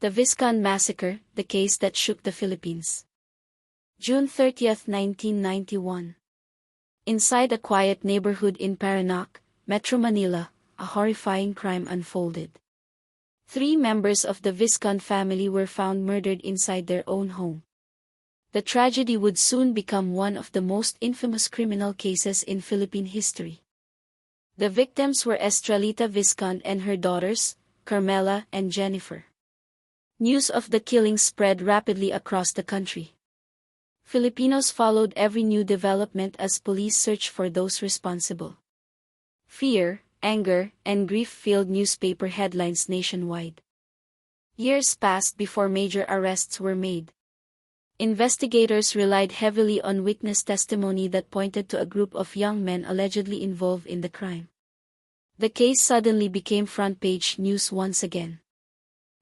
The Vizconde Massacre, the case that shook the Philippines. June 30, 1991. Inside a quiet neighborhood in Parañaque, Metro Manila, a horrifying crime unfolded. 3 members of the Vizconde family were found murdered inside their own home. The tragedy would soon become one of the most infamous criminal cases in Philippine history. The victims were Estrelita Vizconde and her daughters, Carmela and Jennifer. News of the killings spread rapidly across the country. Filipinos followed every new development as police searched for those responsible. Fear, anger, and grief filled newspaper headlines nationwide. Years passed before major arrests were made. Investigators relied heavily on witness testimony that pointed to a group of young men allegedly involved in the crime. The case suddenly became front-page news once again.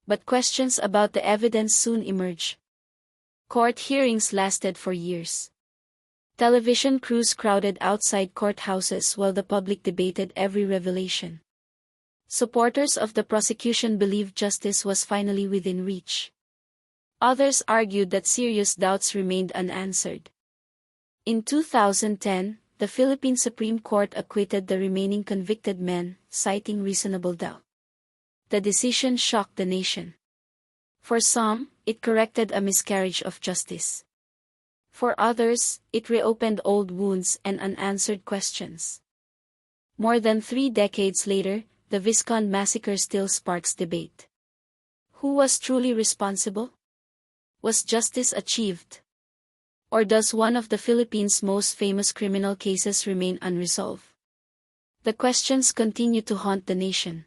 But questions about the evidence soon emerged. Court hearings lasted for years. Television crews crowded outside courthouses while the public debated every revelation. Supporters of the prosecution believed justice was finally within reach. Others argued that serious doubts remained unanswered. In 2010, the Philippine Supreme Court acquitted the remaining convicted men, citing reasonable doubt. The decision shocked the nation. For some, it corrected a miscarriage of justice. For others, it reopened old wounds and unanswered questions. More than 3 decades later, the Vizconde massacre still sparks debate. Who was truly responsible? Was justice achieved? Or does one of the Philippines' most famous criminal cases remain unresolved? The questions continue to haunt the nation.